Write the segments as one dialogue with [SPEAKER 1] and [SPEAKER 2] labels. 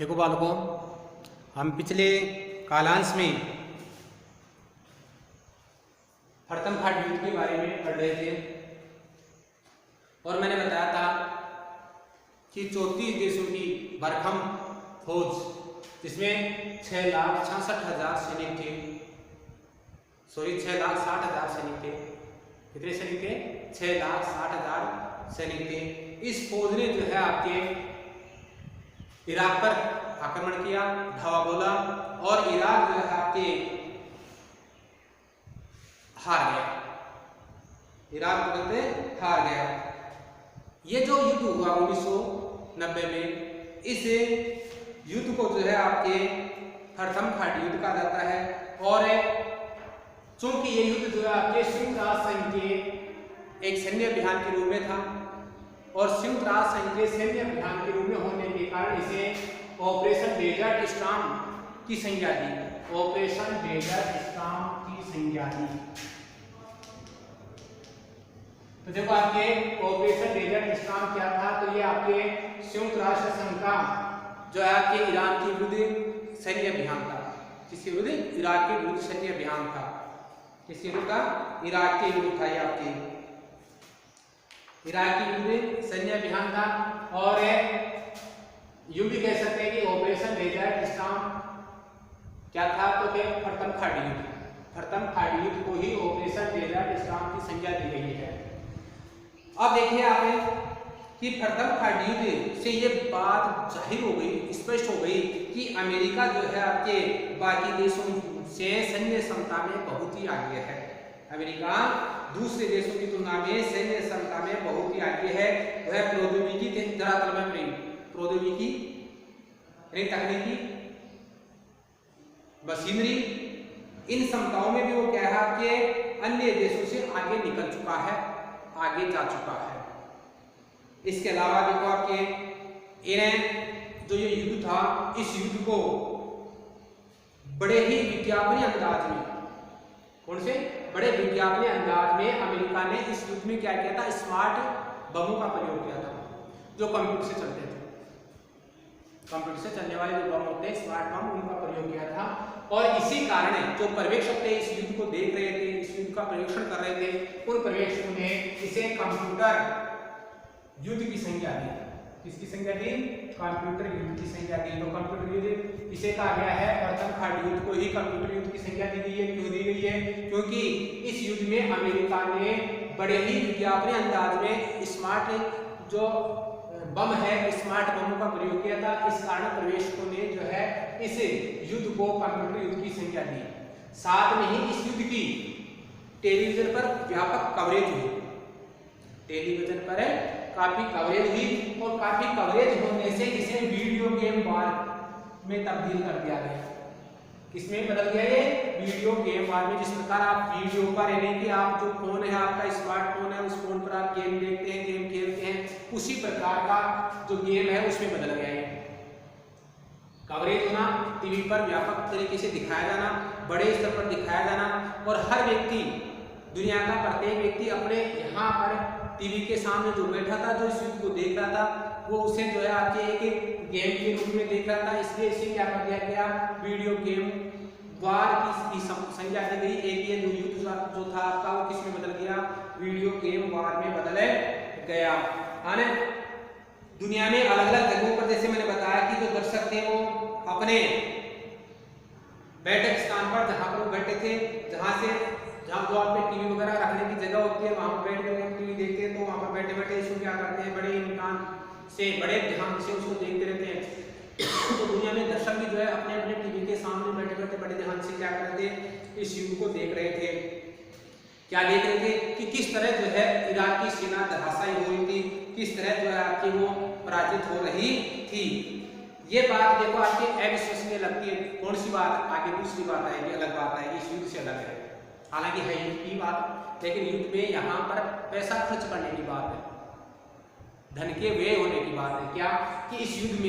[SPEAKER 1] देखो बालकों, हम पिछले कालांश में प्रथम खाड़ी युद्ध के बारे में पढ़ रहे थे और मैंने बताया था कि 34 देशों की भरकम फौज जिसमें 6,66,000 सैनिक थे, 6,60,000 सैनिक थे। कितने सैनिक थे? 6,60,000 सैनिक थे। इस फौज ने जो है आपके इराक पर आक्रमण किया, धावा बोला और इराक जो है आपके हार गया। इराक तुरंत हार गया। ये जो युद्ध हुआ 1990 में, इस युद्ध को जो है आपके प्रथम खाड़ी युद्ध कहा जाता है। और चूंकि ये युद्ध जो है आपके संयुक्त राष्ट्र संघ के एक सैन्य अभियान के रूप में था और संयुक्त राष्ट्र संघ के सैन्य अभियान के रूप में होने के कारण इसे ऑपरेशन डेजर्ट स्टॉर्म की संज्ञा दी। ऑपरेशन डेजर्ट स्टॉर्म की संज्ञा दी। तो देखो आपके ऑपरेशन डेजर्ट स्टॉर्म क्या था? तो ये आपके संयुक्त राष्ट्र संघ का जो है आपके ईरान के विरुद्ध सैन्य अभियान था। किसके विरुद्ध? इराक के विरुद्ध सैन्य अभियान था। किसके विरुद्ध था? इराक के विरुद्ध था। ये आपके इराक के विरुद्ध सैन्य अभियान था। और यूं भी कह सकते हैं कि ऑपरेशन डेजर्ट स्टॉर्म क्या था? तो फिर प्रथम खाड़ी युद्ध, प्रथम खाड़ी युद्ध को ही ऑपरेशन डेजर्ट स्टॉर्म की संज्ञा दी गई है। अब देखिए आप कि प्रथम खाड़ी युद्ध से ये बात जाहिर हो गई, स्पष्ट हो गई कि अमेरिका जो है आपके बाकी देशों से सैन्य क्षमता में बहुत ही आगे है। अमेरिका दूसरे देशों की तुलना में सैन्य क्षमता में बहुत ही आगे है। वह प्रौद्योगिकी धरातल में प्रौद्योगिकी, तकनीकी, मशीनरी, इन क्षमताओं में भी वो क्या है आपके अन्य देशों से आगे निकल चुका है, आगे जा चुका है। इसके अलावा देखो आपके इन्हें जो ये युद्ध था, इस युद्ध को बड़े ही विज्ञापनीय अंदाज में, कौन से बड़े विज्ञापनीय अंदाज में अमेरिका ने इस युद्ध में क्या किया था? स्मार्ट बमों का प्रयोग किया था, जो कंप्यूटर से चलते थे। कंप्यूटर से चलने वाले जो बम होते हैं, स्मार्ट बम, उनका प्रयोग किया था। और इसी कारण जो पर्यवेक्षक थे, इस युद्ध को देख रहे थे, इस युद्ध का पर्यवेक्षण कर रहे थे, उन पर्यवेक्षकों ने इसे कंप्यूटर युद्ध की संज्ञा दी। किसकी संज्ञा दी? कंप्यूटर युद्ध की संज्ञा दी। तो कंप्यूटर युद्ध इसे कहा गया है, प्रथम खाड़ी युद्ध को ही कंप्यूटर युद्ध की संज्ञा दी गई है। क्यों दी गई है? क्योंकि इस युद्ध में अमेरिका ने बड़े ही विज्ञापनीय अंदाज में स्मार्ट जो बम है, स्मार्ट बमों का प्रयोग किया था। इस कारण पर्यवेक्षकों ने जो है इस युद्ध को कंप्यूटर युद्ध की संज्ञा दी। साथ में ही इस युद्ध की टेलीविजन पर व्यापक कवरेज हुई। टेलीविजन पर काफी कवरेज हुई और काफी कवरेज होने से इसे वीडियो गेम वार में तब्दील कर दिया गया। किसमें बदल गया? ये वीडियो गेम वार में। जिस प्रकार आप वीडियो पर यानी कि आप जो फोन है, आपका स्मार्टफोन है, उस फोन पर आप गेम देखते हैं, गेम खेलते हैं, उसी प्रकार का जो गेम है उसमें बदल गया है। कवरेज होना, टीवी पर व्यापक तरीके से दिखाया जाना, बड़े स्तर पर दिखाया जाना और हर व्यक्ति, दुनिया का प्रत्येक व्यक्ति अपने यहाँ पर टीवी के सामने जो बैठा था, जो इस युद्ध को देख रहा था, वो उसे जो है आपके एक गेम के रूप में देख रहा था। इसलिए इसे क्या कर दिया गया? वीडियो गेम वार की संज्ञा दी गई। एक ये युद्ध जो था आपका, वो किसमें बदल गया? वीडियो गेम वार में बदल गया। आने दुनिया में अलग अलग जगहों पर, जैसे मैंने बताया कि जो दर्शक थे वो अपने बैठक स्थान पर, जहां पर वो बैठे थे, जहां जो आपके टीवी वगैरह रखने की जगह होती है, वहां पर बैठ कर टीवी देखते हैं। तो वहां पर बैठे बैठे इसको क्या करते हैं? बड़े इम्कान से, बड़े ध्यान से उसको देखते रहते हैं। तो दुनिया में दर्शक भी जो है अपने अपने टीवी के सामने बैठे बैठे बड़े ध्यान से क्या कर रहे थे? इस युद्ध को देख रहे थे। क्या देख रहे थे? कि किस तरह जो है इराक की सेना धराशायी हो रही थी, किस तरह जो है आपकी वो पराजित हो रही थी। ये बात देखो आपके अविश्वसनीय लगती है। कौन सी बात? आगे दूसरी बात आएगी, अलग बात आएगी, इस युद्ध से अलग है। हालांकि है युद्ध की बात, लेकिन युद्ध में यहाँ पर पैसा खर्च करने की बात है, धन के व्यय होने की बात है। क्या? कि इस युद्ध में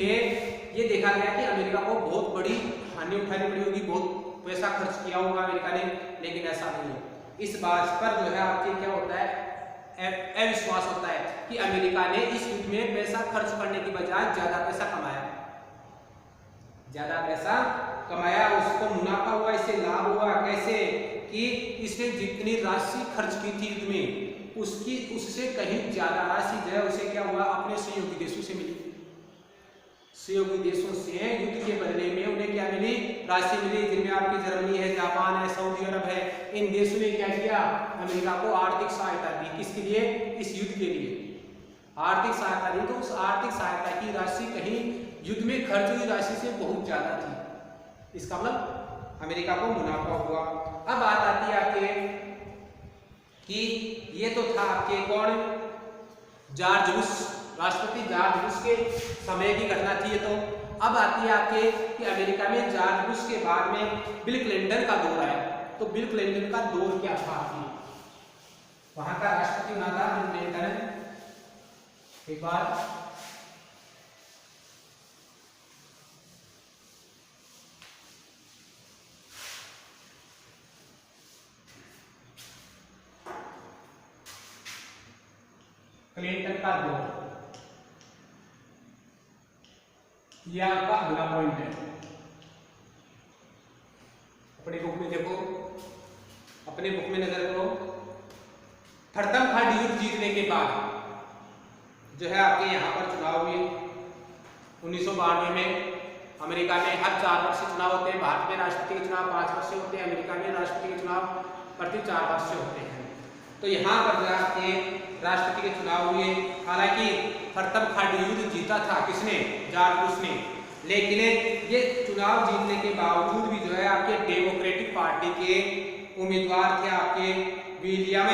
[SPEAKER 1] ये देखा गया कि अमेरिका को बहुत बड़ी हानि उठानी पड़ी होगी, बहुत पैसा खर्च किया होगा अमेरिका ने, लेकिन ऐसा नहीं है। इस बात पर जो है आपके क्या होता है? अविश्वास होता है कि अमेरिका ने इस युद्ध में पैसा खर्च करने की बजाय ज्यादा पैसा कमाया। ज्यादा पैसा कमाया, उसको मुनाफा हुआ, इससे लाभ हुआ। कैसे कि इसने जितनी राशि खर्च की थी युद्ध में उससे कहीं ज्यादा राशि जो है उसे क्या हुआ, अपने सहयोगी देशों से मिली। सहयोगी देशों से युद्ध के बदले में उन्हें क्या मिली, राशि मिली, जिनमें आपकी जर्मनी है, जापान है, सऊदी अरब है। इन देशों ने क्या किया, अमेरिका को आर्थिक सहायता दी। किसके लिए, इस युद्ध के लिए आर्थिक सहायता दी। तो उस आर्थिक सहायता की राशि कहीं युद्ध में खर्च हुई राशि से बहुत ज्यादा थी। इसका मतलब अमेरिका को मुनाफा हुआ। अब बात आती है आपके कि ये तो था आपके कौन, जॉर्ज बुश, राष्ट्रपति जॉर्ज बुश के समय की घटना थी ये तो। अब आती है आपके कि अमेरिका में जॉर्ज बुश के बाद में बिल क्लिंटन का दौर आया। तो बिल क्लिंटन का दौर क्या था, वहां का राष्ट्रपति बना था बिल क्लिंटन। एक बार क्लिंटन का दौर, यह आपका अगला पॉइंट है। अपनी बुक में देखो, अपने बुक में नजर करो। प्रथम खंड युद्ध जीतने के बाद जो है आपके यहाँ पर चुनाव हुए 1992 में। अमेरिका में हर 4 वर्ष से चुनाव होते हैं। भारत में राष्ट्रपति के चुनाव 5 वर्ष से होते हैं। अमेरिका में राष्ट्रपति के चुनाव प्रति 4 वर्ष से होते हैं। तो यहाँ पर जो आपके राष्ट्रपति के चुनाव हुए। हालांकि प्रथम खंड युद्ध जीता था किसने, जॉर्ज बुश ने। लेकिन ये चुनाव जीतने के बावजूद भी जो है आपके डेमोक्रेटिक पार्टी के उम्मीदवार थे आपके विलियम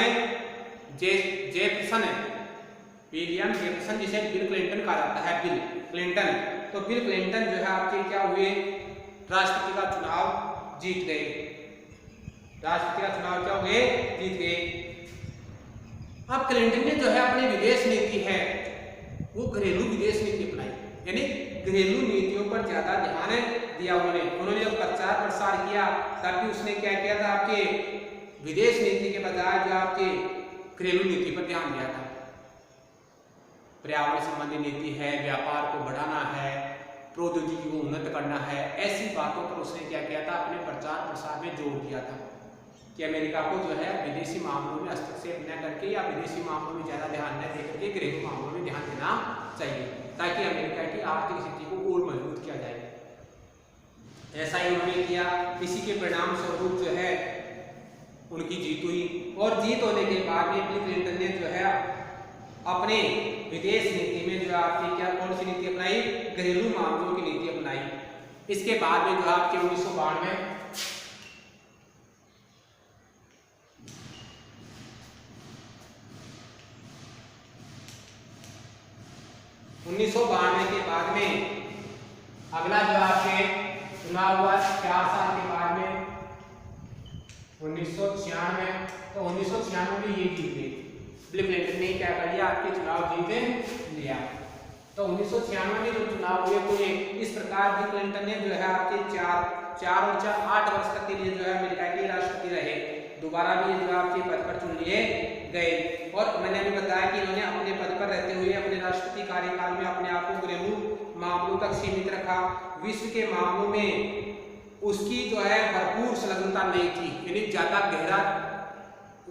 [SPEAKER 1] जेफरसन, जिसे बिल क्लिंटन कहा जाता है, बिल क्लिंटन। तो बिल क्लिंटन जो है आपके क्या हुए, राष्ट्रपति का चुनाव जीत गए। राष्ट्रपति का चुनाव क्या हुए, जीत गए। अब क्लिंटन ने जो है अपनी विदेश नीति है वो घरेलू विदेश नीति अपनाई, यानी घरेलू नीतियों पर ज्यादा ध्यान दिया। उन्होंने जब प्रचार प्रसार किया तब भी उसने क्या किया था, आपके विदेश नीति के बजाय जो आपके घरेलू नीति पर ध्यान दिया था। पर्यावरण संबंधी नीति है, व्यापार को बढ़ाना है, प्रौद्योगिकी को उन्नत करना है, ऐसी बातों पर उसने क्या किया था, अपने प्रचार प्रसार में जोर दिया था कि अमेरिका को जो है विदेशी मामलों में हस्तक्षेप न करके या विदेशी मामलों में ज्यादा ध्यान न देकर के घरेलू मामलों में ध्यान देना चाहिए, ताकि अमेरिका की आर्थिक स्थिति को और मजबूत किया जाए। ऐसा ही उन्होंने किया। इसी के परिणाम स्वरूप जो है उनकी जीत हुई। और जीत होने के बाद में बिल क्लिंटन ने जो है अपने विदेश नीति में जो आपकी क्या कौन सी नीति अपनाई, घरेलू मामलों की नीति अपनाई। इसके बाद में जो आपके 1992 के बाद में अगला जो आपके चुनाव हुआ 4 साल के बाद में 1996। तो 1996 में ये जीत गए। बिल क्लिंटन ने क्या कर लिया, आपके चुनाव जीत लिया। तो 1996 में जो चुनाव हुए तो ये इस प्रकार बिल क्लिंटन ने जो है आपके 4 और 8 वर्ष तक के लिए जो है अमेरिका के राष्ट्रपति रहे। दोबारा भी जो आपके पद पर चुन लिए गए। और मैंने अभी बताया कि इन्होंने अपने पद पर रहते हुए अपने राष्ट्रपति कार्यकाल में अपने आप को घरेलू मामलों तक सीमित रखा। विश्व के मामलों में उसकी जो है भरपूर संलग्नता नहीं थी, यानी ज्यादा गहरा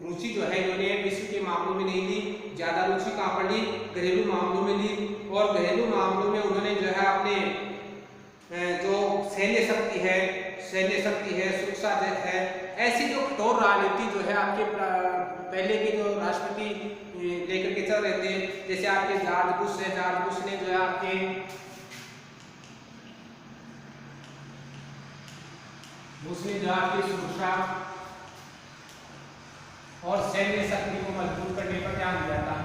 [SPEAKER 1] रुचि जो है इन्होंने विश्व के मामलों में नहीं ली। ज्यादा रुचि कहाँ पर ली, घरेलू मामलों में ली। और घरेलू मामलों में उन्होंने जो है अपने जो सैन्य शक्ति है, सुरक्षा है, ऐसी जो कठोर राजनीति जो है आपके पहले के जो राष्ट्रपति लेकर के चल रहे थे, जैसे आपके जॉर्ज बुश है, जॉर्ज बुश ने जो है आपके सुरक्षा और सैन्य शक्ति को मजबूत करने पर ध्यान दिया था।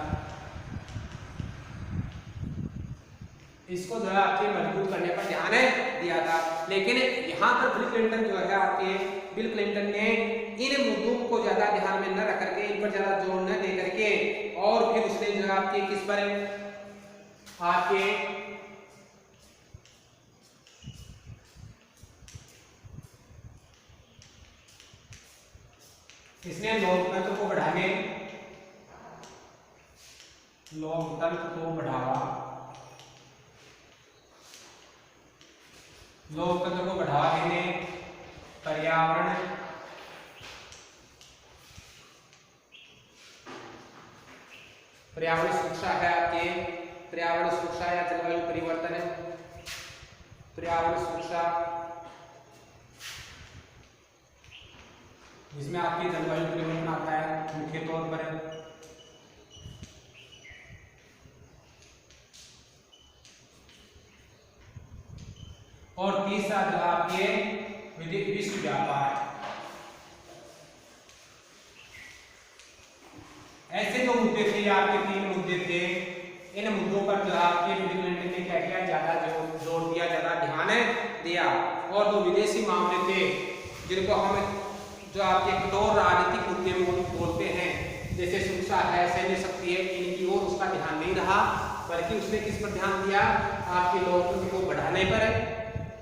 [SPEAKER 1] इसको जो है आपके मजबूत करने पर ध्यान दिया था। लेकिन यहाँ पर बिल क्लिंटन ने इन मुद्दों को ज्यादा ध्यान में न रख करके, इन पर ज्यादा जोर न दे करके, और फिर उसने जो है आपके किस पर आपके इसने लोकतंत्र को बढ़ाने, लोकतंत्र को बढ़ावा लोकतंत्र को बढ़ावा देने, पर्यावरण सुरक्षा है आपके, पर्यावरण सुरक्षा या जलवायु परिवर्तन है, पर्यावरण सुरक्षा जिसमें आपकी जलवायु परिवर्तन आता है मुख्य तौर पर। और तीसरा जो आपके विश्व व्यापार। ऐसे जो मुद्दे थे आपके, 3 मुद्दे थे, इन मुद्दों पर जो आपके बिल क्लिंटन ने क्या किया, ज्यादा जोर दिया, ज्यादा ध्यान दिया। और जो विदेशी मामले थे जिनको हम जो आपके कठोर राजनीतिक मुद्दे बोलते हैं, जैसे सुरक्षा है, सैन्य शक्ति है, इनकी ओर उसका ध्यान नहीं रहा, बल्कि उसने किस पर ध्यान दिया, आपके लोकतंत्र को बढ़ाने पर,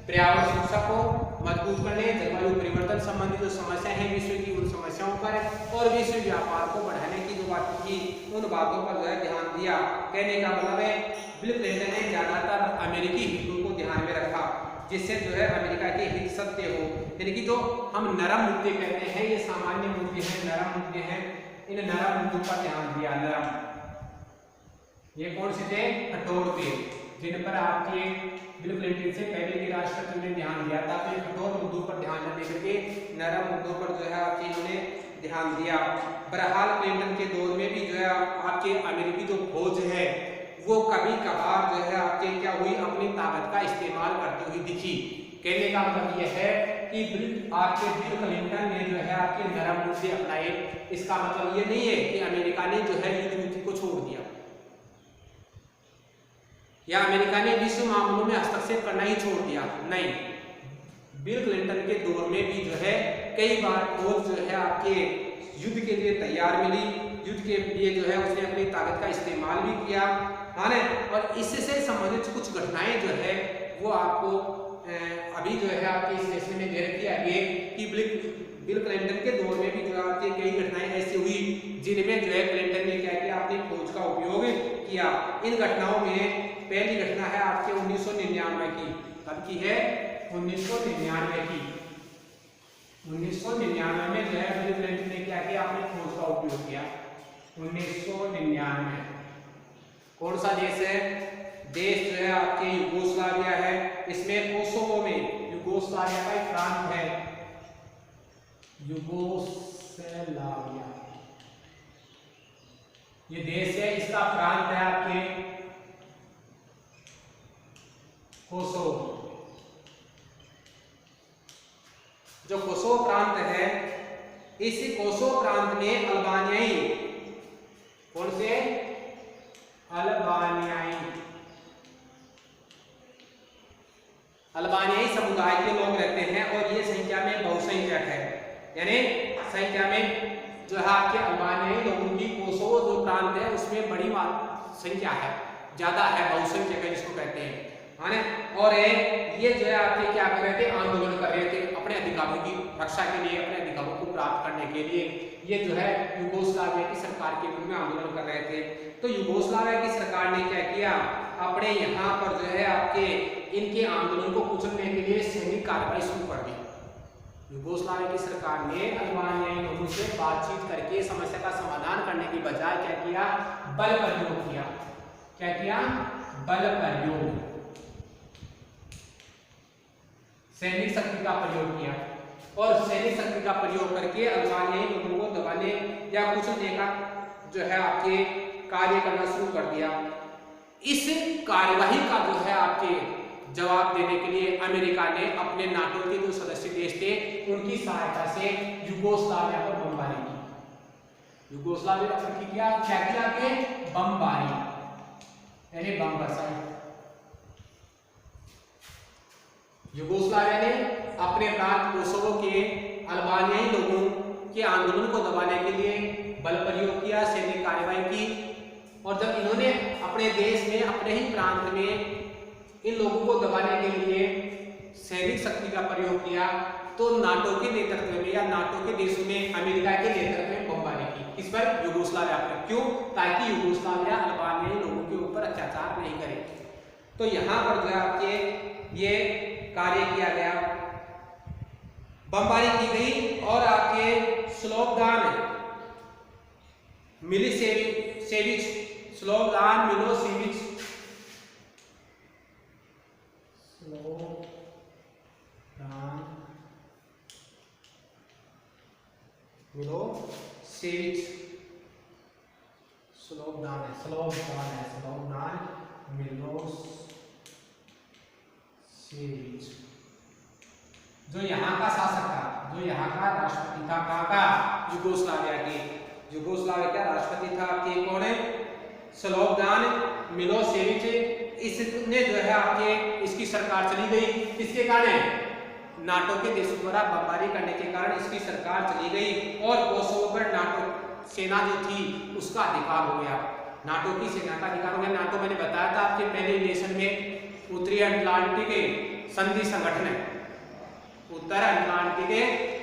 [SPEAKER 1] पर्यावरण सुरक्षा को मजबूत करने, जलवायु परिवर्तन संबंधी जो समस्या है विश्व की उन समस्याओं पर, और विश्व व्यापार को बढ़ाने की जो बात की उन बातों पर जो है ध्यान दिया। कहने का मतलब है बिल क्लिंटन ने ज्यादातर अमेरिकी हितों को ध्यान में रखा, जिससे जो है अमेरिका के हित सत्य हो। यानी कि जो हम नरम मुद्दे कहते हैं, ये सामान्य मुद्दे हैं, नरम मुद्दे हैं, इन नरम मुद्दों पर ध्यान दिया। नरम, ये कौन से थे, कठोर थे, जिन पर आपके बिल क्लिंटन से पहले के राष्ट्रपति ने ध्यान दिया था। तो कठोर मुद्दों पर ध्यान न देकर के नरम मुद्दों पर जो है आपके इन्होंने ध्यान दिया। बहरहाल क्लिंटन के दौर में भी जो है आपके अमेरिकी जो फौज है वो कभी कभार जो है आपके क्या हुई, अपनी ताकत का इस्तेमाल करती हुई दिखी। कहने का मतलब यह है कि आपके बिल क्लिंटन ने जो है आपके नरम मुद्दे अपनाए। इसका मतलब ये नहीं है कि अमेरिका ने जो है युद्ध नीति को छोड़ दिया या अमेरिका ने विश्व मामलों में हस्तक्षेप करना ही छोड़ दिया, नहीं। बिल क्लिंटन के दौर में भी जो है कई बार फौज जो है आपके युद्ध के लिए तैयार मिली, युद्ध के लिए जो है उसने अपनी ताकत का इस्तेमाल भी किया, है ना। और इससे संबंधित कुछ घटनाएं जो है वो आपको अभी जो है आपके इस सेशन में दे रखी है कि बिल क्लिंटन के दौर में भी जो आपके कई घटनाएं ऐसी हुई जिनमें जो है क्लिंटन ने क्या किया, अपनी फौज का उपयोग किया। इन घटनाओं में पहली घटना है आपके 1999 की। कब की है, 1999 की। 1999 में जो है बिल क्लिंटन ने क्या किया, अपनी फौज का उपयोग किया। 1999 कौन सा देश है, देश जो है आपके यूगोस्लाविया है। इसमें कोसोवो में, यूगोस्लाविया का एक प्रांत है, यूगोस्लाविया ये देश है, इसका प्रांत है आपके कोसोवो। जो कोसोवो प्रांत है, इस कोसोवो प्रांत में अल्बानियाई, कौन से, अल्बानियाई समुदाय के लोग रहते हैं और ये संख्या में बहुसंख्यक है। यानी संख्या में जो है आपके अल्बानियाई लोगों की कोसोवो जो प्रांत है उसमें बड़ी संख्या है, ज्यादा है, बहुसंख्यक है जिसको कहते हैं, है ना। और ये जो है आपके क्या कर रहे थे, आंदोलन कर रहे थे अपने अधिकारों की रक्षा के लिए, अपने अधिकारों को प्राप्त करने के लिए। ये जो है यूगोस्लाविया की सरकार के विरुद्ध में आंदोलन कर रहे थे। तो यूगोस्लाविया की सरकार ने क्या किया, अपने यहाँ पर जो है आपके इनके आंदोलन को कुचलने के लिए सैनिक कार्रवाई शुरू कर दी। यूगोस्लाविया की सरकार ने अल्बानियाई लोगों से बातचीत करके समस्या का समाधान करने की बजाय क्या किया, बल प्रयोग किया। क्या किया, बल प्रयोग, सैनिक शक्ति का प्रयोग किया। और सैनिक शक्ति का प्रयोग करके अल्बानियाई लोगों को दबाने या कुचलने का जो है आपके कार्य करना शुरू कर दिया। इस कार्यवाही का जो है आपके जवाब देने के लिए अमेरिका ने अपने नाटो के जो सदस्य देश थे उनकी सहायता से यूगोस्लाविया पर बमबारी की। यूगोस्लाविया पर क्या किया कि बमबारी, यानी बम बरसाई। यूगोस्लाविया ने अपने प्रांत कोसोवो के अल्बानियाई लोगों के आंदोलन को दबाने के लिए बल प्रयोग किया, सैनिक कार्रवाई की। और जब इन्होंने अपने देश में, अपने ही प्रांत में इन लोगों को दबाने के लिए सैनिक शक्ति का प्रयोग किया, तो नाटो के नेतृत्व में या नाटो के देशों में अमेरिका के नेतृत्व में बमबारी की। इस पर, यूगोस्लाविया पर। क्यों, ताकि यूगोस्लाविया अल्बानियाई लोगों के ऊपर अत्याचार नहीं करे। तो यहाँ पर जो है आपके ये कार्य किया गया, बमबारी की गई और आपके Slobodan Milosevic Slobodan Milosevic Milosevic जो यहाँ का शासक था, जो यहाँ का राष्ट्रपति था, कहाँ का, यूगोस्लाविया का राष्ट्रपति था आपके कौन है, स्लोबोदान मिलोसेविच। इसने जो है आपके इसकी सरकार चली गई, किसके कारण, नाटो के देशों द्वारा बमबारी करने के कारण इसकी सरकार चली गई और कोसोवो पर नाटो सेना जो थी उसका अधिकार हो गया, नाटो की सेना का अधिकार हो गया। नाटो मैंने बताया था आपके पहले नेशन में उत्तरी अटलांटिक संधि संगठन है, उत्तर अटलांटिक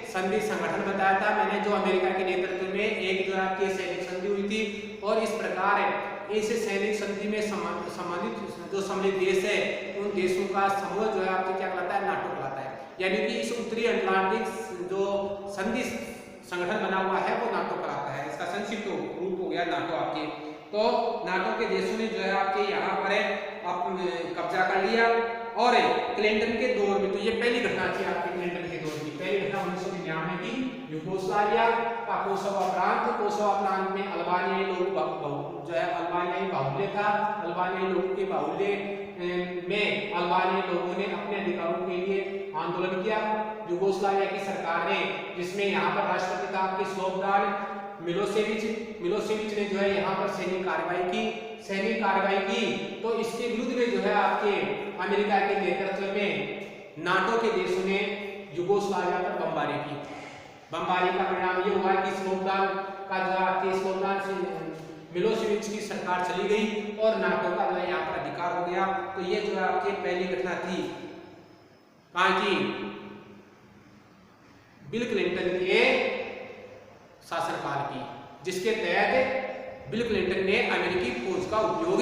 [SPEAKER 1] संधि संगठन बताया था मैंने, जो अमेरिका के नेतृत्व में एक जो आपकी सैनिक संधि हुई थी और इस प्रकार इस सैनिक संधि में संबंधित जो सम्मिलित देश है उन देशों का समूह जो है आपके क्या कहलाता है, नाटो कहलाता है। यानी कि इस उत्तरी अटलांटिक जो संधि संगठन बना हुआ है वो नाटो कहलाता है, इसका संक्षिप्त रूप हो गया नाटो आपके। तो नाटो के देशों ने जो है आपके यहाँ पर कब्जा कर लिया और क्लिंटन के दौर में, तो ये पहली घटना थी आपके क्लिंटन के दौर की, पहली घटना 1999 की, यूगोस्लाविया का कोसोवो प्रांत में अल्बानियाई लोग जो है अल्बानियाई बाहुल्य था, अल्बानियाई लोगों के बाहुल्य में अल्बानियाई लोगों ने अपने अधिकारों के लिए आंदोलन किया। यूगोस्लाविया की सरकार ने, जिसमें यहाँ पर राष्ट्रपति था आपके स्लोबोदान मिलोसेविच ने जो है यहाँ पर सैनिक कार्रवाई की, तो इसके विरुद्ध में जो है आपके अमेरिका के नेतृत्व में नाटो के देशों ने यूगोस्लाविया पर बमबारी की। बमबारी का परिणाम ये हुआ कि स्लोबोदान मिलोसेविच की सरकार चली गई और नाटो का जो है यहाँ पर अधिकार हो गया। तो ये जो है आपकी पहली घटना थी कहाँ की, बिल क्लिंटन के शासनकाल की, जिसके तहत बिल क्लिंटन ने अमेरिकी फौज का उपयोग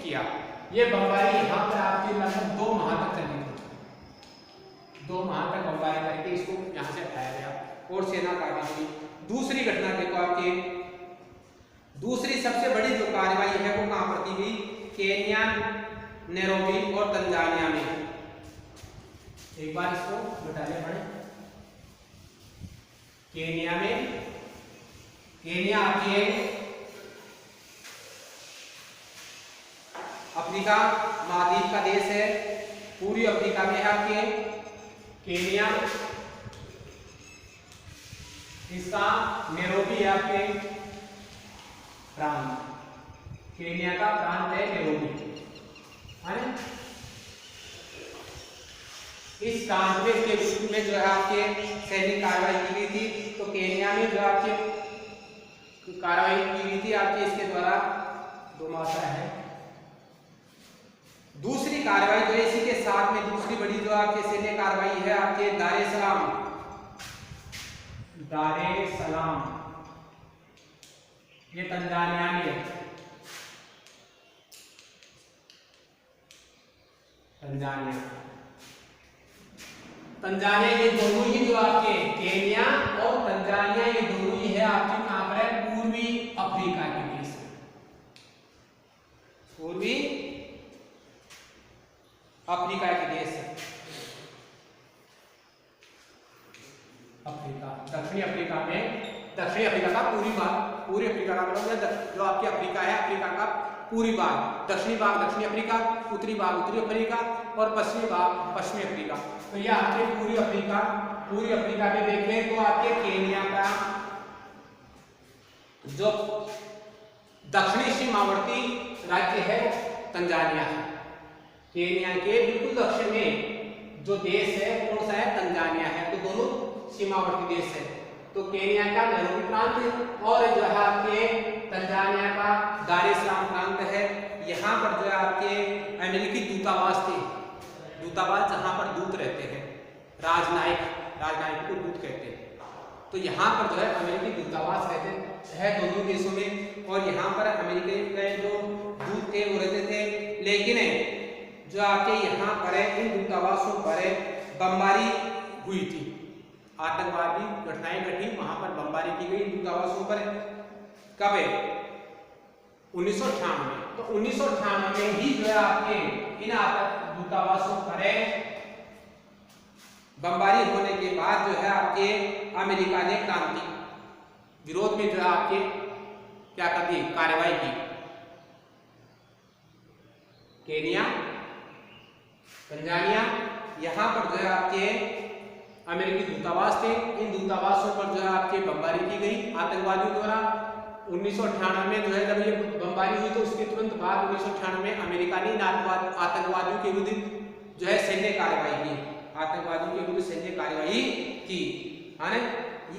[SPEAKER 1] किया। ये बमबारी यहाँ पर आपके लगभग 2 माह तक चली थी, 2 माह तक बमबारी करके इसको यहाँ से हटाया गया और सेना कार्रवाई हुई। दूसरी घटना देखो आपके, दूसरी सबसे बड़ी जो कार्रवाई है वो कहाँ पर की गई, केन्या, नैरोबी और तंजानिया में। एक बार इसको बताने पड़े, केन्या आपकी अफ्रीका महाद्वीप का देश है, पूरी अफ्रीका में है आपके केन्या, इसका नैरोबी है आपके प्रांत, केन्या का प्रांत है नैरोबी, है ना। इस प्रांत में के रूप में जो है आपके सैनिक कार्रवाई की गई थी। तो केन्या में जो आपके कार्रवाई की गई थी आपके इसके द्वारा 2 मात्रा है। दूसरी कार्रवाई जो है इसी के साथ में दूसरी बड़ी जो आपके सैन्य कार्रवाई है आपके दार ए सलाम, ये तंजानिया में है, तंजानिया ये दोनों ही जो आपके केन्या और तंजानिया ये दोनों ही है आपके कहां पर है, पूर्वी अफ्रीका के देश, पूर्वी अफ्रीका के देश, अफ्रीका, दक्षिणी अफ्रीका में, दक्षिणी अफ्रीका का पूरी अफ्रीका का मतलब जो आपकी अफ्रीका है, अफ्रीका का पूरी भाग, दक्षिणी भाग दक्षिणी अफ्रीका, उत्तरी भाग उत्तरी अफ्रीका और पश्चिमी भाग पश्चिमी अफ्रीका। तो ये आपके पूरी अफ्रीका में देखें तो आपके केन्या का जो दक्षिणी सीमावर्ती राज्य है तंजानिया है, केन्या के बिल्कुल दक्षिण में जो देश है कौन सा है, तंजानिया है। तो दोनों सीमावर्ती देश है। तो केन्या का नैरोबी प्रांत और जो है आपके तंजानिया का दार ए सलाम प्रांत है। यहाँ पर जो है आपके अमेरिकी दूतावास थे, दूतावास जहाँ पर दूत रहते हैं, राजनयिक को दूत कहते हैं। तो यहाँ पर जो है अमेरिकी दूतावास रहते हैं दोनों देशों में, और यहाँ पर अमेरिका के जो दूत थे वो रहते थे। लेकिन जो आपके यहाँ पर है इन दूतावासों पर बमबारी हुई थी, आतंकवादी घटनाएं घटी, वहां पर बमबारी की गई दूतावासों पर। कब है? 1998 में। तो 1998 में ही जो है आपके इन दूतावासों पर बमबारी होने के बाद जो है आपके अमेरिका ने क्रांति विरोध में जो है आपके क्या कर दी, कार्रवाई की। केनिया, तंजानिया, यहाँ पर जो है आपके अमेरिकी दूतावास थे, इन दूतावासों पर जो है आपके बमबारी की गई आतंकवादियों द्वारा। 1998 में जो है जब ये बमबारी हुई तो उसके तुरंत बाद 1998 में अमेरिका ने आतंकवादियों के विरुद्ध जो है सैन्य कार्रवाई की, आतंकवादियों के विरुद्ध सैन्य कार्रवाई की, है ना।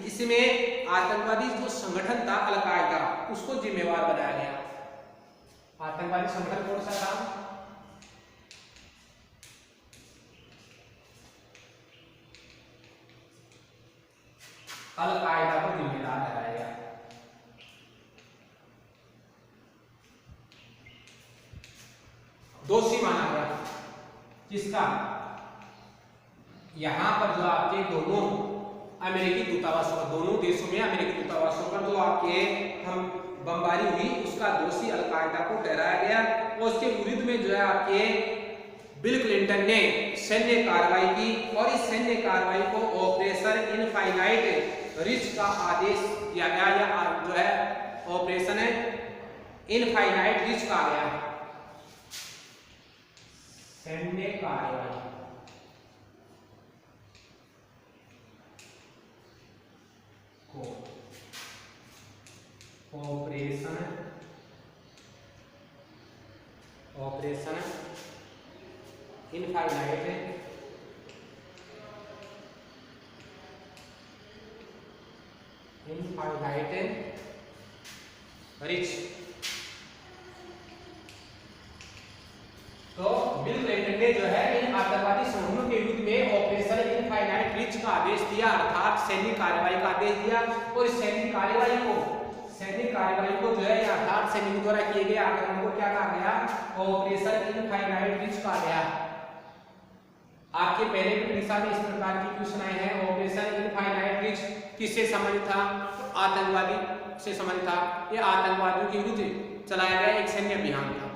[SPEAKER 1] इसमें आतंकवादी जो संगठन था अल-कायदा उसको जिम्मेवार बनाया गया। आतंकवादी संगठन कौन सा था? अल-कायदा को जिम्मेदार ठहराया गया। दोषी माना गया किसका? यहां पर जो आपके दोनों अमेरिकी दूतावासों पर, दोनों देशों में अमेरिकी दूतावासों पर जो आपके हम बमबारी हुई उसका दोषी अल-कायदा को ठहराया गया और उसके विरुद्ध में जो है आपके बिल क्लिंटन ने सैन्य कार्रवाई की और इस सैन्य कार्रवाई को ऑपरेशन इनफाइनाइट रिच का आदेश दिया गया, या जो है ऑपरेशन इनफाइनाइट रिच कहा गया। सैन्य कार्रवाई को ऑपरेशन इनफाइनाइट रिच। तो बिल क्लिंटन ने जो है इन आतंकवादी समूहों के विरुद्ध में ऑपरेशन इनफाइनाइट रिच का आदेश दिया, अर्थात सैन्य कार्रवाई का आदेश दिया। और इस सैन्य कार्रवाई को जो है अर्थात सैनिकों द्वारा किए गए आक्रमण को क्या कहा गया? ऑपरेशन इनफाइनाइट रिच कहा गया। आपके पहले भी परीक्षा में इस प्रकार की क्वेश्चन आए हैं। ऑपरेशन इनफाइनाइट रिच किससे संबंधित था? आतंकवादी से संबंधित था। यह आतंकवादियों के विरुद्ध चलाया गया एक सैन्य अभियान था।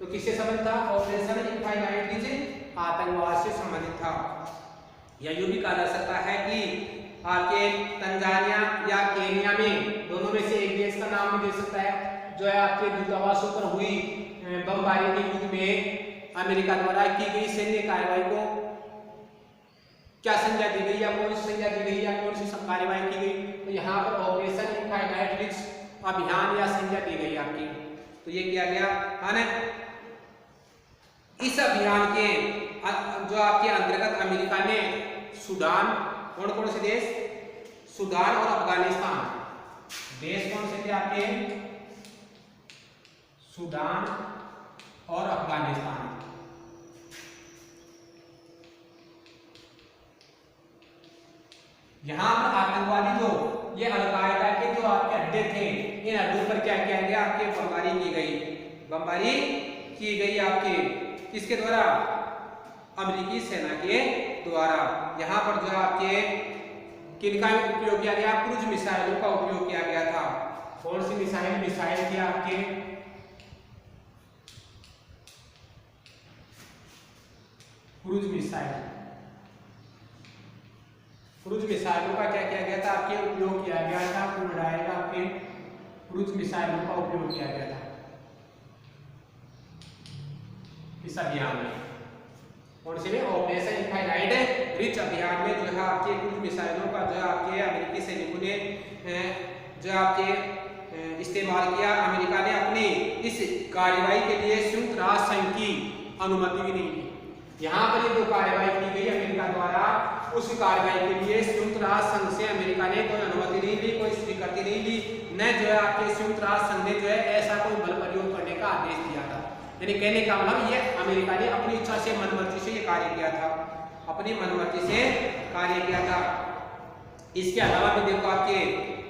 [SPEAKER 1] तो किससे संबंधित था? ऑपरेशन इनफाइनाइट रिच आतंकवाद से संबंधित था। या यूं भी कहा जा सकता है कि आपके तंजानिया या केनिया में दोनों में से एक देश का नाम भी दे सकता है जो है आपके दूतावासों पर हुई बमबारी के विरुद्ध में अमेरिका द्वारा की गई सैन्य कार्रवाई को क्या संज्ञा दी गई, या कौन सी संज्ञा दी गई, या कौन सी कार्रवाई की गई? तो यहाँ पर ऑपरेशन इनफाइनाइट रिच अभियान या संज्ञा दी गई आपकी। तो ये किया गया, है ना। इस अभियान के जो आपके अंतर्गत अमेरिका ने सूडान, कौन से देश? सूडान और अफगानिस्तान देश कौन से थे आपके? सूडान और अफगानिस्तान। यहां पर आतंकवादी जो ये अल-कायदा के जो आपके अड्डे थे, इन अड्डों पर क्या किया गया? आपके बमबारी की गई आपके किसके द्वारा? अमेरिकी सेना के द्वारा। यहाँ पर जो आपके किनका उपयोग किया गया? क्रूज मिसाइलों का उपयोग किया गया था। कौन सी मिसाइल थी आपके? Cruise missile. क्रूज मिसाइलों का क्या किया गया था? आपके उपयोग किया गया था। आपके क्रूज मिसाइलों का उपयोग किया गया था इस अभियान में। कौन से में? ऑपरेशन इनफाइनाइट रिच अभियान में जो है आपके क्रूज मिसाइलों का जो है आपके अमेरिकी सैनिकों ने जो आपके इस्तेमाल किया। अमेरिका ने अपनी इस कार्रवाई के लिए संयुक्त राष्ट्र संघ की अनुमति भी नहीं दी। यहाँ पर ये जो कार्रवाई की गई अमेरिका द्वारा, उस कार्रवाई के लिए संयुक्त राष्ट्र संघ से अमेरिका ने कोई अनुमति नहीं ली, कोई स्वीकृति नहीं ली, न जो है आपके संयुक्त राष्ट्र संघ ने जो है ऐसा कोई बल प्रयोग करने का आदेश दिया था। यानी कहने का मतलब ये अमेरिका ने अपनी इच्छा से, मनमर्जी से ये कार्य किया था, अपनी मनमर्जी से कार्य किया था। इसके अलावा भी देखो आपके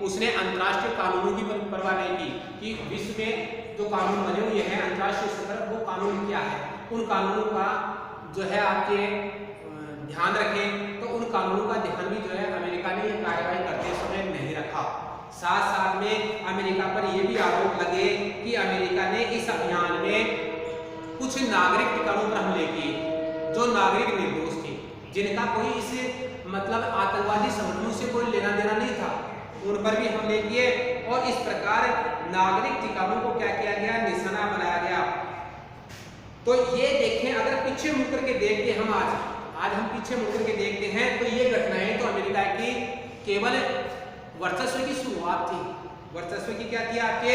[SPEAKER 1] उसने अंतर्राष्ट्रीय कानूनों की परवाह नहीं की कि विश्व में जो कानून बने हुए हैं अंतर्राष्ट्रीय स्तर पर, वो कानून क्या है, उन कानूनों का जो है आपके ध्यान रखें। तो उन कानूनों का ध्यान भी जो है अमेरिका ने ये कार्रवाई करते समय नहीं रखा। साथ साथ में अमेरिका पर यह भी आरोप लगे कि अमेरिका ने इस अभियान में कुछ नागरिक ठिकानों पर हमले किए, जो नागरिक निर्दोष थे, जिनका कोई इस मतलब आतंकवादी संगठनों से कोई लेना देना नहीं था, उन पर भी हमले किए। और इस प्रकार नागरिक ठिकानों को क्या किया गया, निशाना बनाया गया। तो ये देखें, अगर पीछे मुड़ करके देखते हम आज हम पीछे मुड़ करके देखते हैं तो ये घटनाएं तो अमेरिका की केवल वर्चस्व की शुरुआत थी। वर्चस्व की क्या थी, आपके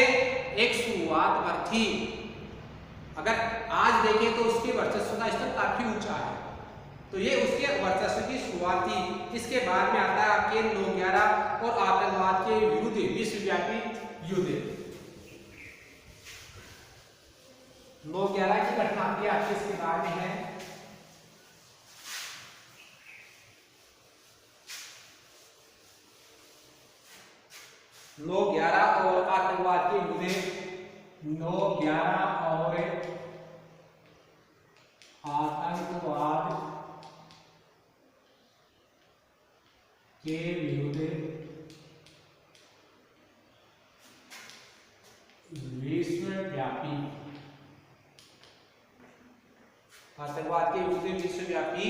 [SPEAKER 1] एक शुरुआत पर थी। अगर आज देखें तो उसके वर्चस्व का स्तर काफी ऊंचा है। तो ये उसके वर्चस्व की शुरुआत थी। इसके बाद में आता है आपके 9/11 और आतंकवाद के विरुद्ध विश्वव्यापी युद्ध। 9/11 की घटना आपके इसके बाद में है। और आतंकवाद के विरुद्ध 9/11 और आतंकवाद के विरुद्ध विश्वव्यापी, आतंकवाद के विरुद्ध विश्वव्यापी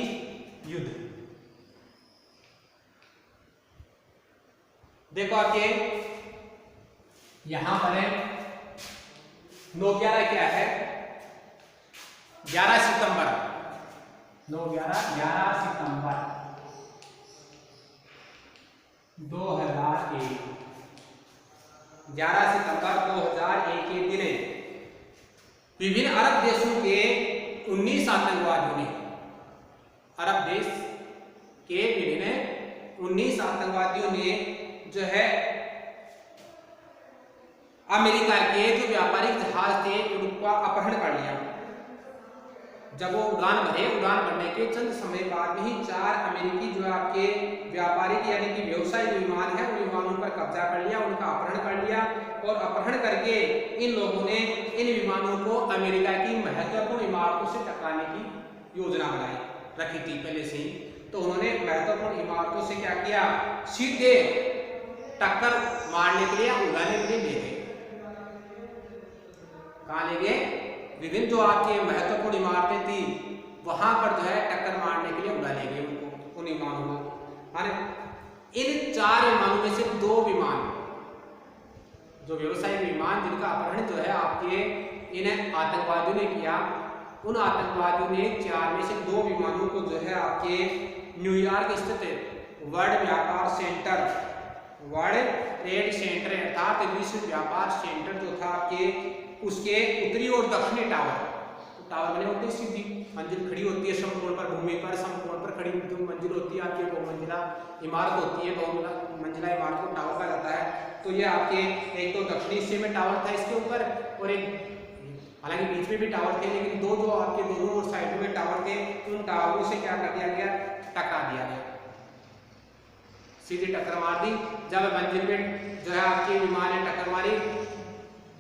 [SPEAKER 1] युद्ध। देखो आपके यहां पर है 9/11 क्या है, 11 सितंबर 9/11 11 सितंबर 2001, 11 सितंबर 2001 के दिन विभिन्न अरब देशों के 19 आतंकवादियों ने, अरब देश के विभिन्न 19 आतंकवादियों ने जो है अमेरिका के जो व्यापारिक जहाज थे उनका अपहरण कर लिया। जब वो उड़ान भरने के चंद समय बाद में ही 4 अमेरिकी जो आपके व्यापारिक यानी कि व्यवसायिक विमान है उन विमानों पर कब्जा कर लिया, उनका अपहरण कर लिया। और अपहरण करके इन लोगों ने इन विमानों को अमेरिका की महत्वपूर्ण इमारतों से टकराने की योजना बनाई रखी थी पहले से ही। तो उन्होंने महत्वपूर्ण इमारतों से क्या किया, सीधे टक्कर मारने के लिए, उड़ाने के लिए ले गए। कहाँ ले गए, विभिन्न जो आपके महत्वपूर्ण इमारतें थी वहां पर जो है टक्कर मारने के लिए उड़ा ले गए उनको, उन विमानों को। इन 4 विमानों में से 2 विमान जो व्यवसायिक विमान जिनका अपहरण जो है आपके इन आतंकवादियों ने किया, उन आतंकवादियों ने 4 में से 2 विमानों को जो है आपके न्यूयॉर्क स्थित वर्ल्ड व्यापार सेंटर, वर्ल्ड ट्रेड सेंटर अर्थात विश्व व्यापार सेंटर जो था आपके, उसके उत्तरी और दक्षिणी टावर बने होते हैं, सीधी मंजिल खड़ी होती है समकोण पर, भूमि पर समकोण पर खड़ी जो मंजिल होती है आपकी बहुमंजिला इमारत होती है, बहुमंजिला इमारत को टावर कहा जाता है। तो ये आपके एक तो दक्षिणी हिस्से में टावर था इसके ऊपर, और एक हालांकि बीच में भी टावर थे, लेकिन 2 जो आपके दोनों और साइडों में टावर थे, उन टावरों से क्या कर दिया गया, टकरा दिया गया, सीधी टक्कर मार दी। जब मंजिल में जो है आपके विमान ने टक्कर मारी,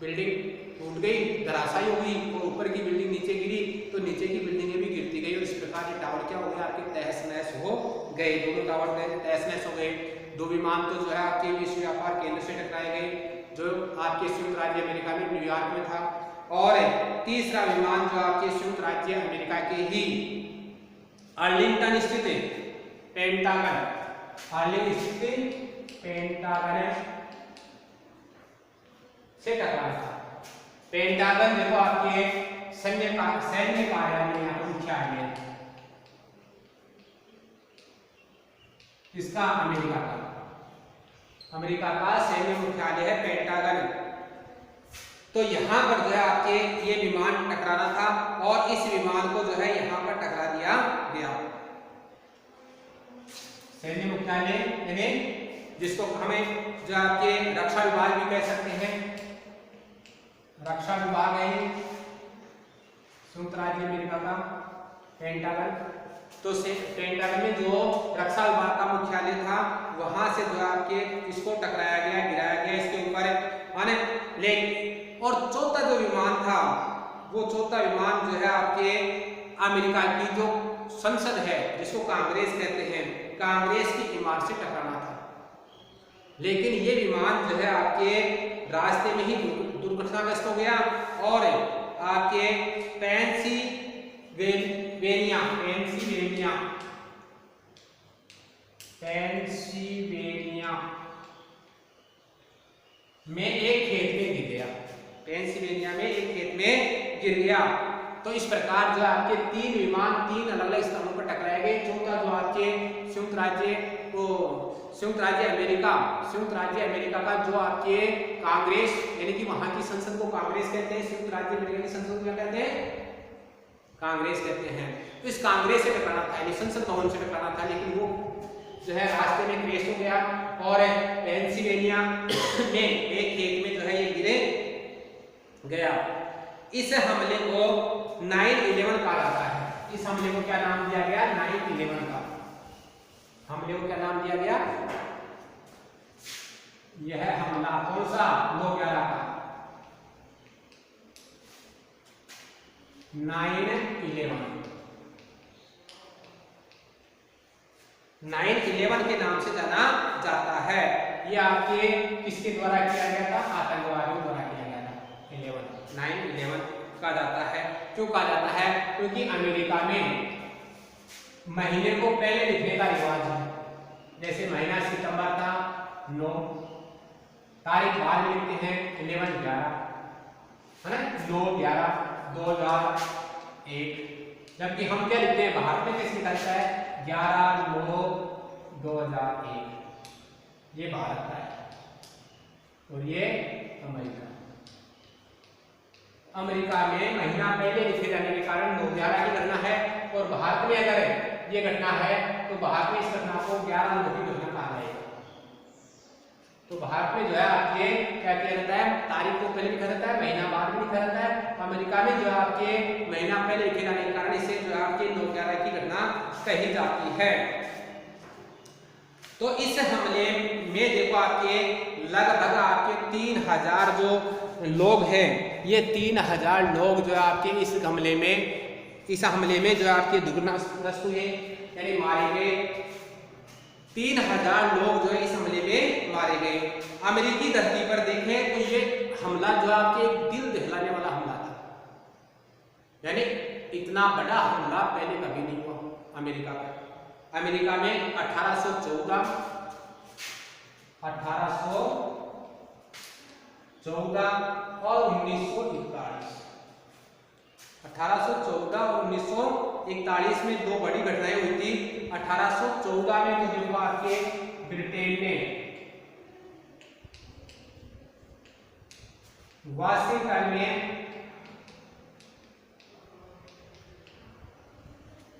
[SPEAKER 1] बिल्डिंग टूट गई, धराशायी हो गई, और ऊपर की बिल्डिंग नीचे गिरी, तो नीचे की बिल्डिंगें भी गिरती गई, और इस प्रकार ये टावर क्या हो गया, आपके तहस नहस हो गए। दोनों टावर तहस नहस हो गए। 2 विमान तो जो है आपके विश्व व्यापार केंद्र से टकराए गए, जो आपके संयुक्त राज्य अमेरिका में न्यूयॉर्क में था। और तीसरा विमान जो आपके संयुक्त राज्य अमेरिका के ही आर्लिंगटन स्थित पेंटागन, आर्लिंगटन स्थित पेंटागन से टकराया था। पेंटागन देखो आपके सैन्य कार्यालय मुख्यालय इसका अमेरिका का सैन्य मुख्यालय है पेंटागन। तो यहां पर जो है आपके ये विमान टकराना था, और इस विमान को जो है यहां पर टकरा दिया गया। सैन्य मुख्यालय यानी जिसको हमें जो आपके रक्षा विभाग भी कह सकते हैं, रक्षा विभाग है संयुक्त राज्य अमेरिका का पेंटागन। तो पेंटागन में जो रक्षा विभाग का मुख्यालय था वहां से जो आपके इसको टकराया गया, गिराया गया इसके ऊपर। और चौथा जो विमान था, वो चौथा विमान जो है आपके अमेरिका की जो संसद है, जिसको कांग्रेस कहते हैं, कांग्रेस की इमारत से टकराना था। लेकिन ये विमान जो है आपके रास्ते में ही दुर्घटनाग्रस्त हो गया और आपके पेंसिल्वेनिया में एक खेत में गिर गया। पेंसिल्वेनिया में एक खेत में गिर गया। तो इस प्रकार जो आपके 3 विमान 3 अलग अलग स्थानों पर टकराए गए। चौथा जो आपके संयुक्त राज्य अमेरिका का जो आपके कांग्रेस, यानी कि वहां की संसद को कांग्रेस कहते हैं, संयुक्त राज्य अमेरिका की संसद को क्या कहते हैं? कांग्रेस कहते हैं। तो इस कांग्रेस से टकराना था, यानी संसद भवन से टकराना था, लेकिन वो जो है रास्ते में क्रैश हो गया और पेंसिल्वेनिया में एक खेत में जो है ये गिरे गया। इस हमले को 9/11 कहा जाता है। इस हमले को क्या नाम दिया गया? 9/11 का हमले को क्या नाम दिया गया? यह हमला कौन सा? 9/11 का 9/11 के नाम से जाना जाता है। यह आपके किसके द्वारा किया गया था? आतंकवादियों द्वारा किया गया था। 9/11 कहा जाता है। क्यों कहा जाता है? क्योंकि अमेरिका में महीने को पहले लिखने का रिवाज है। जैसे महीना सितंबर था 9, तारीख बाद में लिखते हैं 11/11, है ना? 9/11/2001। जबकि हम क्या लिखते हैं? भारत में कैसे लिखा है? 11/9/2001। ये भारत का है और ये अमेरिका में महीना पहले लिखे जाने के कारण 9/11 की घटना है। और भारत में अगर ये घटना है तो भारत में इस घटना को 11/9 की घटना कहा जाएगा। तो भारत में जो है आपके क्या किया जाता है? तारीख को पहले लिखा जाता है, महीना बाद में लिखा जाता है। अमेरिका में जो है आपके महीना पहले लिखे जाने के कारण इसे जो है आपके 9/11 की घटना कही जाती है। तो इस हमले में देखो आपके लगभग आपके 3000 जो लोग हैं, ये 3000 लोग जो है आपके इस हमले में जो है आपके दुर्घटनाग्रस्त हुए, यानी मारे गए। 3000 लोग जो है इस हमले में मारे गए। अमेरिकी धरती पर देखें तो ये हमला जो आपके एक दिल दहलाने वाला हमला था, यानी इतना बड़ा हमला पहले कभी नहीं हुआ अमेरिका पर। अमेरिका में 1814 और 1941, 1814 और 1941 में 2 बड़ी घटनाएं हुई थी। 1814 में तो देखो आपके ब्रिटेन ने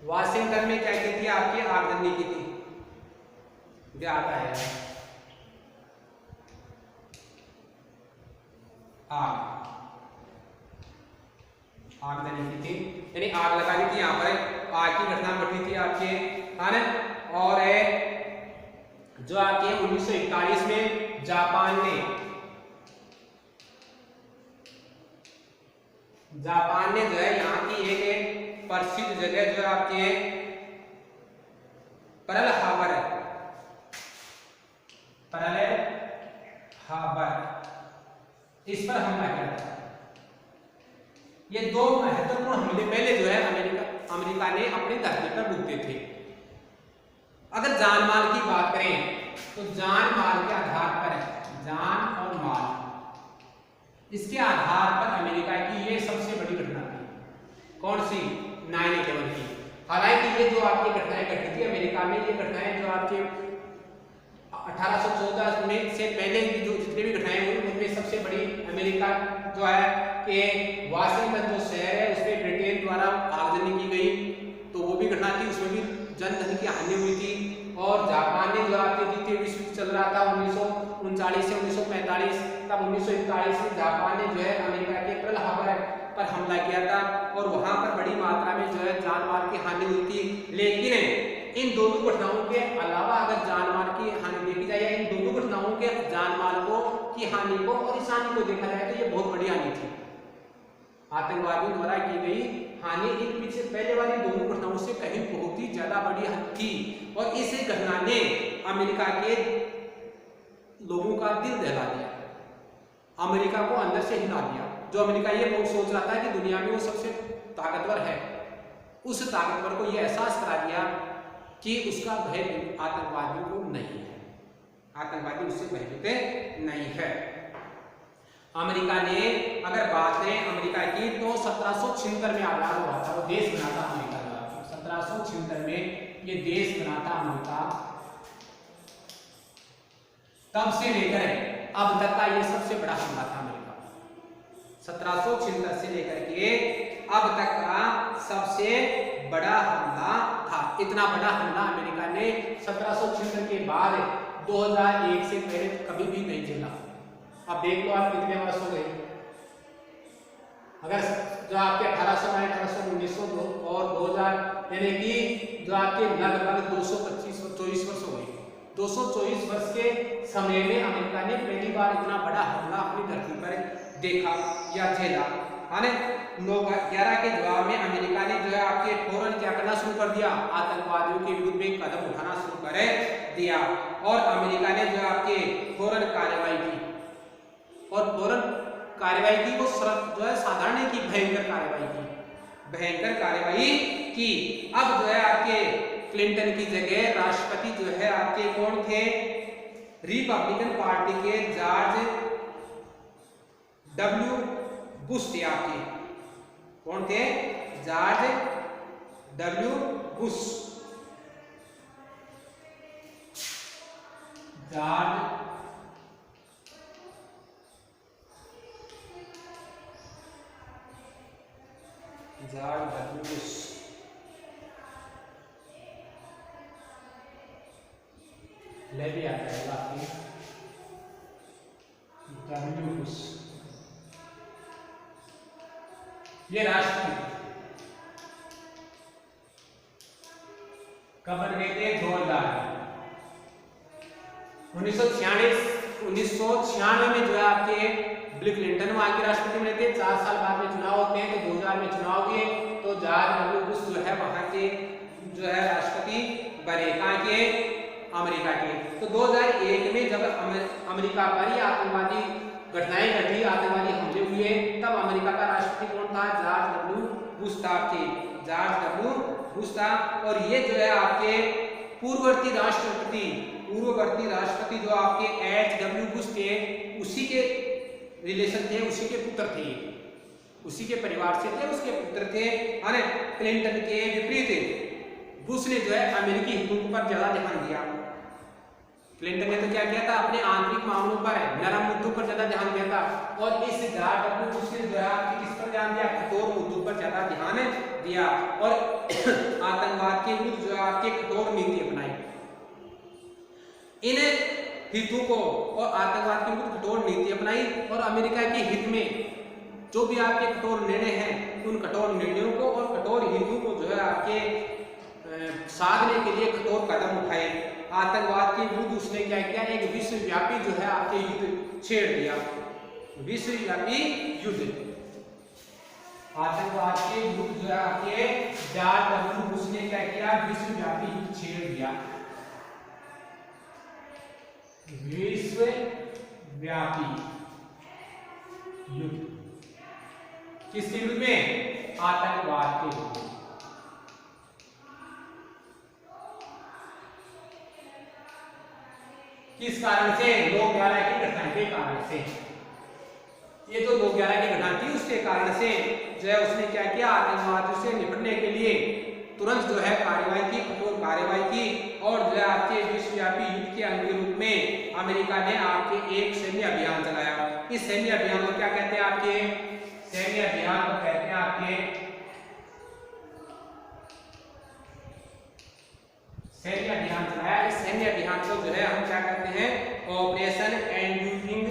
[SPEAKER 1] वाशिंगटन में क्या की थी? आपकी आगजनी की थी। याद आया? आगजनी की थी, यानी आग लगा दी थी। यहाँ पर आग की घटना घटी थी आपके, है ना? और जो आपके 1941 में जापान ने जो है यहाँ की एक प्रसिद्ध जगह जो है आपके पर्ल हार्बर इस पर हमला किया था। ये 2 महत्वपूर्ण हमले पहले जो है अमेरिका ने अपनी धरती पर रुकते थे। अगर जान माल की बात करें तो जान माल के आधार पर, जान और माल, इसके आधार पर अमेरिका की ये सबसे बड़ी घटना थी। कौन सी? 9/11 की। हालांकि ये जो आपकी घटनाएं घटी थी अमेरिका में, ये घटनाएं जो आपके 1814 में से पहले की जो जितनी भी घटनाएं हुई उनमें सबसे बड़ी अमेरिका जो है कि वाशिंगटन जो शहर है उस पर ब्रिटेन द्वारा आगजनी की गई, तो वो भी घटना थी। उसमें भी जनधन की हानि हुई थी। और जापान ने जो आपके द्वितीय विश्व युद्ध चल रहा था 1939 से 1945, तब 1941 में जापान ने जो है अमेरिका के पर्ल हार्बर पर हमला किया था और वहां पर बड़ी मात्रा में जो है जान माल की हानि हुई थी। लेकिन इन दोनों घटनाओं के अलावा अगर जान माल की हानि देखी जाए, इन दोनों घटनाओं के जान माल को की हानि को, और इस हानि को देखा जाए तो ये बहुत बड़ी हानि थी। आतंकवादियों द्वारा की गई हानि इन पीछे पहले वाली दोनों घटनाओं से कहीं बहुत ही ज्यादा बड़ी थी, और इस घटना ने अमेरिका के लोगों का दिल दहला दिया, अमेरिका को अंदर से हिला दिया। जो अमेरिका ये बहुत सोच रहा था कि दुनिया में वो सबसे ताकतवर है, उस ताकतवर को ये एहसास करा दिया कि उसका भय आतंकवादियों को नहीं है, आतंकवादी उससे भयभीत नहीं है। अमेरिका ने अगर बात करें अमेरिका की तो 1776 में आजाद हुआ था, वो देश बना था अमेरिका का। 1776 में ये देश बना था अमेरिका। तब से लेकर अब तक का ये सबसे बड़ा हमला था अमेरिका। 1776 से लेकर के अब तक का सबसे बड़ा हमला था। इतना बड़ा हमला अमेरिका ने 1776 के बाद 2001 से पहले कभी भी नहीं झेला। अब देख लो आप कितने वर्ष हो गए। अगर जो आपके 1800 1900 और 2000 यानी कि जो आपके लगभग 224 वर्ष हो गए। 224 वर्ष के समय में अमेरिका ने पहली बार इतना बड़ा हमला अपनी धरती पर देखा या झेला। 9/11 के जवाब में अमेरिका ने जो है आपके फौरन क्या करना शुरू कर दिया, आतंकवादियों के विरुद्ध में कदम उठाना शुरू कर दिया, और अमेरिका ने जो आपके फौरन कार्रवाई की, और फौरन कार्रवाई की, वो जो है साधारण की भयंकर कार्रवाई की। अब जो है आपके क्लिंटन की जगह राष्ट्रपति जो है आपके कौन थे, रिपब्लिकन पार्टी के जॉर्ज डब्ल्यू बुश थे। आपके कौन थे, George W Bush. George W Bush. ले भी आ जाएगा आपकी डब्ल्यू बुश, ये राष्ट्रपति कब बन गए थे, 1996 में जो है आपके बिल क्लिंटन वहां के राष्ट्रपति बने थे। 4 साल बाद में चुनाव होते हैं, तो 2000 में चुनाव हुए, तो जॉर्ज डब्ल्यू बुश जो है वहां के जो है राष्ट्रपति बने, कहां के, अमेरिका के। तो 2001 में जब अमेरिका पर ही आतंकवादी घटनाएं घटी, आतंकवादी हमले हुए, तब अमेरिका का राष्ट्रपति कौन था, जॉर्ज डब्ल्यू बुश था। जॉर्ज डब्ल्यू बुश था। और ये जो है आपके पूर्ववर्ती राष्ट्रपति जो आपके एच.डब्ल्यू बुश थे, उसी के रिलेशन थे, उसी के पुत्र थे, उसी के परिवार से थे, उसके पुत्र थे। क्लिंटन के विपरीत बुश ने जो है अमेरिकी हितों पर ज्यादा ध्यान दिया। क्लिंटन ने तो क्या किया था, अपने आंतरिक मामलों पर, नरम मुद्दों पर ज्यादा ध्यान दिया था, और इस जॉर्ज डब्ल्यू बुश ने जो है किस पर ध्यान दिया, कठोर मुद्दों पर ज्यादा ध्यान दिया, और आतंकवाद के विरुद्ध जो है आपके कठोर नीति अपनाई। इन हितों को और आतंकवाद के विरुद्ध कठोर नीति अपनाई, और अमेरिका के हित में जो भी आपके कठोर निर्णय हैं, उन कठोर निर्णयों को और कठोर हितों को जो है आपके साधने के लिए कठोर कदम उठाए। आतंकवाद के विरुद्ध उसने क्या किया, एक विश्वव्यापी जो है आपके युद्ध छेड़ दिया, विश्वव्यापी युद्ध। आतंकवाद के विरुद्ध जो है आपके जॉर्ज डब्ल्यू बुश ने क्या किया, विश्वव्यापी युद्ध छेड़ दिया, विश्वव्यापी युद्ध। किसके विरुद्ध में, आतंकवाद के विरुद्ध। किस कारण से, 9/11 की घटना के कारण से। ये जो 9/11 की घटना थी उसके कारण से जो है उसने क्या किया, आतंकवाद से निपटने के लिए तुरंत जो है कार्रवाई की, कठोर कार्रवाई की, और जो है आपके विश्वव्यापी युद्ध के अंग के रूप में अमेरिका ने आपके एक सैन्य अभियान चलाया। इस सैन्य अभियान को क्या कहते हैं, आपके सैन्य अभियान को कहते हैं आपके सैन्य अभियान चलाया। इस सैन्य अभियान को जो है हम क्या कहते हैं, operation enduring,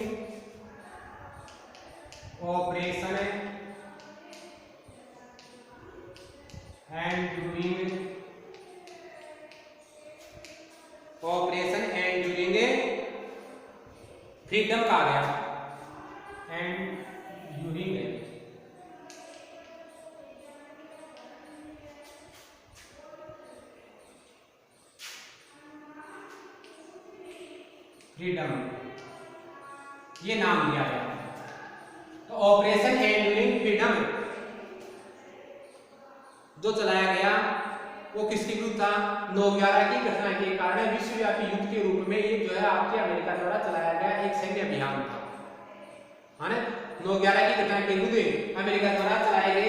[SPEAKER 1] operation enduring freedom का आ गया एंड ड्यूरिंग फ्रीडम, ये नाम दिया गया। तो ऑपरेशन एंड्यूरिंग फ्रीडम जो चलाया गया वो किसके विरुद्ध था? 9/11 की घटना के कारण विश्वव्यापी युद्ध के रूप में ये जो है आपके अमेरिका द्वारा चलाया गया एक सैन्य अभियान था, है ना। 9/11 की घटना के विरुद्ध अमेरिका द्वारा चलाए गए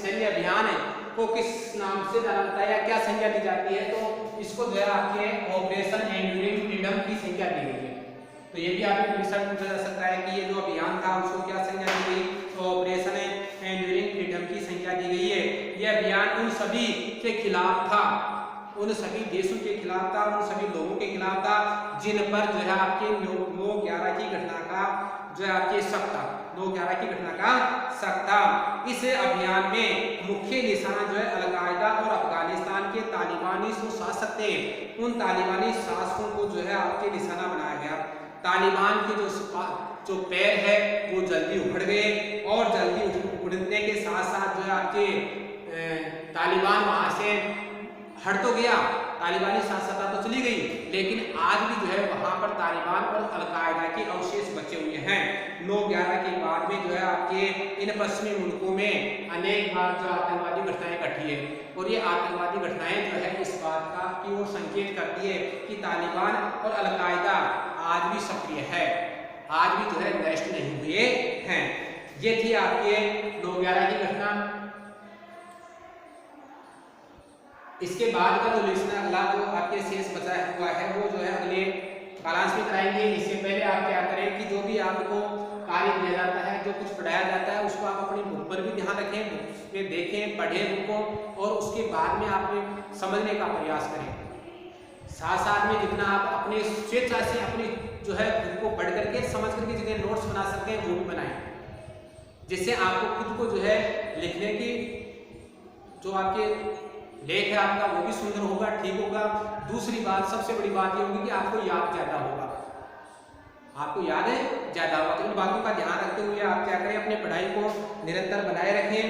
[SPEAKER 1] सैन्य अभियान को किस नाम से जाना जाता है या क्या संज्ञा दी जाती है? तो इसको जो है आपके ऑपरेशन एंड्यूरिंग फ्रीडम की संज्ञा दी गई है। तो ये भी आपके परीक्षा में पूछा जा सकता है कि ये जो अभियान था उसको क्या संज्ञा दी गई? तो ऑपरेशन एंड्यूरिंग फ्रीडम की संज्ञा दी गई है। यह अभियान उन सभी के खिलाफ था, उन सभी देशों के खिलाफ था, उन सभी लोगों के खिलाफ था जिन पर जो है आपके 9/11 की घटना का जो है आपके शक था, 9/11 की घटना का शक था। इस अभियान में मुख्य निशाना जो है अलकायदा और अफगानिस्तान के तालिबानी जो शासक थे उन तालिबानी शासकों को जो है आपके निशाना बनाया गया। तालिबान के जो पैर है वो जल्दी उखड़ गए और जल्दी उखड़ने के साथ साथ जो है आपके तालिबान वहां से हट तो गया, तालिबानी शासकता तो चली गई, लेकिन आज भी जो है वहां पर तालिबान और अलकायदा के अवशेष बचे हुए हैं। 9/11 के बाद में जो है आपके इन पश्चिमी मुल्कों में अनेक बार जो आतंकवादी घटनाएं घटी है और ये आतंकवादी घटनाएं जो है इस बात का की ओर संकेत करती है कि तालिबान और अलकायदा आज भी सक्रिय है, आज भी जो है नष्ट नहीं हुए हैं। ये थी आपके 9/11 की घटना। इसके बाद का जो लेसन अगला जो आपके शेष बचा हुआ है वो जो है अगले कालांश में कराएंगे। इससे पहले आप क्या करें कि जो भी आपको कार्य दिया जाता है, जो कुछ पढ़ाया जाता है उसको आप अपनी बुक पर भी ध्यान रखें, बुक पे देखें, पढ़ें बुक को और उसके बाद में आप समझने का प्रयास करें। साथ साथ में जितना आप अपने स्वेच्छा से अपनी जो है बुक को पढ़ करके समझ करके जितने नोट्स बना सकते हैं वो भी बनाएं, जिससे आपको खुद को जो है लिखने की जो आपके लेख है आपका वो भी सुंदर होगा, ठीक होगा। दूसरी बात, सबसे बड़ी बात ये होगी कि आपको याद ज्यादा होगा, आपको याद है ज्यादा होगा। तो इन बातों का ध्यान रखते हुए आप क्या करें, अपने पढ़ाई को निरंतर बनाए रखें